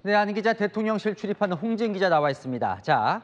네, 안희 기자, 대통령실 출입하는 홍지은 기자 나와 있습니다. 자,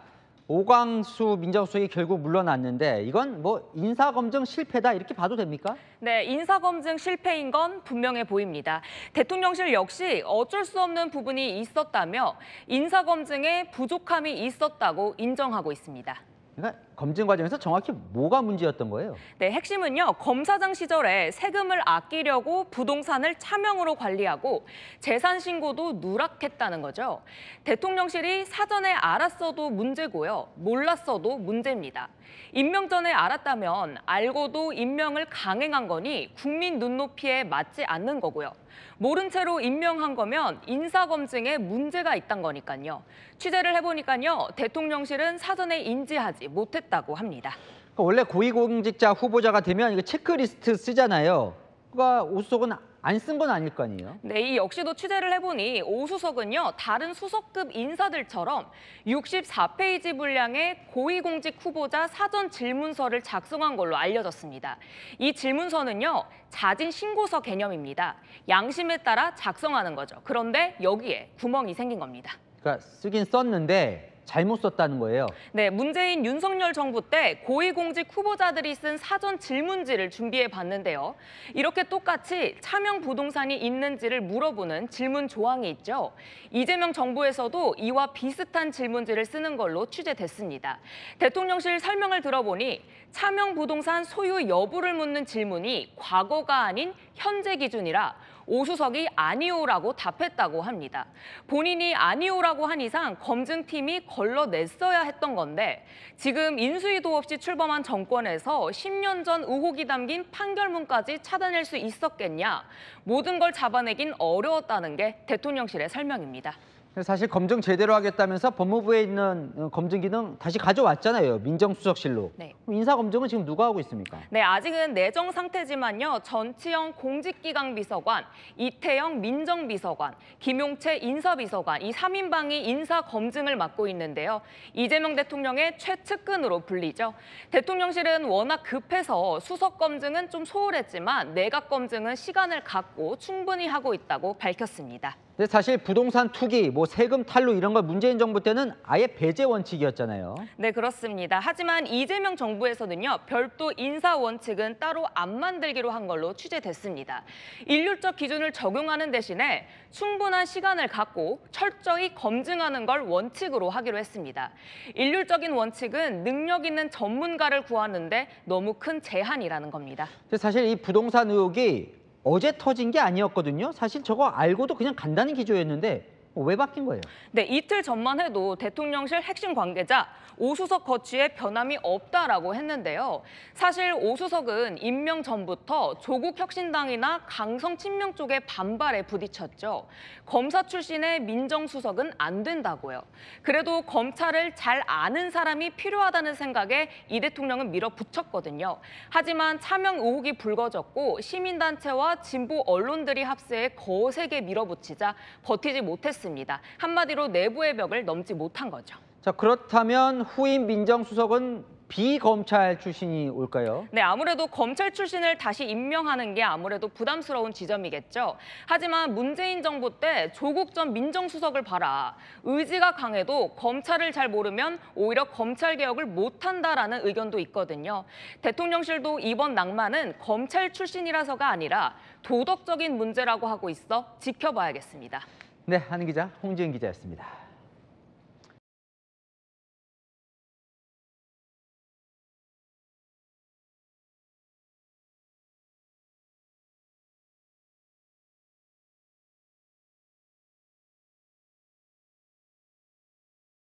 오광수 민정수석이 결국 물러났는데 이건 뭐 인사검증 실패다 이렇게 봐도 됩니까? 네, 인사검증 실패인 건 분명해 보입니다. 대통령실 역시 어쩔 수 없는 부분이 있었다며 인사검증에 부족함이 있었다고 인정하고 있습니다. 그러니까 검증 과정에서 정확히 뭐가 문제였던 거예요? 네, 핵심은요. 검사장 시절에 세금을 아끼려고 부동산을 차명으로 관리하고 재산 신고도 누락했다는 거죠. 대통령실이 사전에 알았어도 문제고요. 몰랐어도 문제입니다. 임명 전에 알았다면 알고도 임명을 강행한 거니 국민 눈높이에 맞지 않는 거고요. 모른 채로 임명한 거면 인사검증에 문제가 있단 거니까요. 취재를 해보니까요. 대통령실은 사전에 인지하지 못했다고 합니다. 그러니까 원래 고위공직자 후보자가 되면 이거 체크리스트 쓰잖아요. 그러니까 오 수석은 안 쓴 건 아닐 거 아니에요? 네, 이 역시도 취재를 해보니 오 수석은요. 다른 수석급 인사들처럼 64페이지 분량의 고위공직 후보자 사전 질문서를 작성한 걸로 알려졌습니다. 이 질문서는요. 자진 신고서 개념입니다. 양심에 따라 작성하는 거죠. 그런데 여기에 구멍이 생긴 겁니다. 그러니까 쓰긴 썼는데 잘못 썼다는 거예요. 네, 문재인 윤석열 정부 때 고위공직 후보자들이 쓴 사전 질문지를 준비해 봤는데요. 이렇게 똑같이 차명 부동산이 있는지를 물어보는 질문 조항이 있죠. 이재명 정부에서도 이와 비슷한 질문지를 쓰는 걸로 취재됐습니다. 대통령실 설명을 들어보니 차명 부동산 소유 여부를 묻는 질문이 과거가 아닌 현재 기준이라 오 수석이 아니오라고 답했다고 합니다. 본인이 아니오라고 한 이상 검증팀이 걸러냈어야 했던 건데 지금 인수위도 없이 출범한 정권에서 10년 전 의혹이 담긴 판결문까지 찾아낼 수 있었겠냐. 모든 걸 잡아내긴 어려웠다는 게 대통령실의 설명입니다. 사실 검증 제대로 하겠다면서 법무부에 있는 검증 기능 다시 가져왔잖아요. 민정수석실로. 네. 인사검증은 지금 누가 하고 있습니까? 네, 아직은 내정 상태지만요. 전치영 공직기강 비서관, 이태영 민정비서관, 김용채 인사비서관 이 3인방이 인사 검증을 맡고 있는데요. 이재명 대통령의 최측근으로 불리죠. 대통령실은 워낙 급해서 수석 검증은 좀 소홀했지만 내각 검증은 시간을 갖고 충분히 하고 있다고 밝혔습니다. 근데 사실 부동산 투기, 뭐 세금 탈루 이런 거 문재인 정부 때는 아예 배제 원칙이었잖아요. 네, 그렇습니다. 하지만 이재명 정부에서는요, 별도 인사 원칙은 따로 안 만들기로 한 걸로 취재됐습니다. 일률적 기준을 적용하는 대신에 충분한 시간을 갖고 철저히 검증하는 걸 원칙으로 하기로 했습니다. 일률적인 원칙은 능력 있는 전문가를 구하는데 너무 큰 제한이라는 겁니다. 근데 사실 이 부동산 의혹이 어제 터진 게 아니었거든요. 사실 저거 알고도 그냥 간다는 기조였는데 왜 바뀐 거예요? 네, 이틀 전만 해도 대통령실 핵심 관계자 오 수석 거취에 변함이 없다라고 했는데요. 사실 오 수석은 임명 전부터 조국 혁신당이나 강성 친명 쪽의 반발에 부딪혔죠. 검사 출신의 민정수석은 안 된다고요. 그래도 검찰을 잘 아는 사람이 필요하다는 생각에 이 대통령은 밀어붙였거든요. 하지만 차명 의혹이 불거졌고 시민단체와 진보 언론들이 합세해 거세게 밀어붙이자 버티지 못했습니다. 한마디로 내부의 벽을 넘지 못한 거죠. 자, 그렇다면 후임 민정수석은 비검찰 출신이 올까요? 네, 아무래도 검찰 출신을 다시 임명하는 게 아무래도 부담스러운 지점이겠죠. 하지만 문재인 정부 때 조국 전 민정수석을 봐라. 의지가 강해도 검찰을 잘 모르면 오히려 검찰 개혁을 못한다라는 의견도 있거든요. 대통령실도 이번 낭만은 검찰 출신이라서가 아니라 도덕적인 문제라고 하고 있어 지켜봐야겠습니다. 네, 한희 기자, 홍지은 기자였습니다.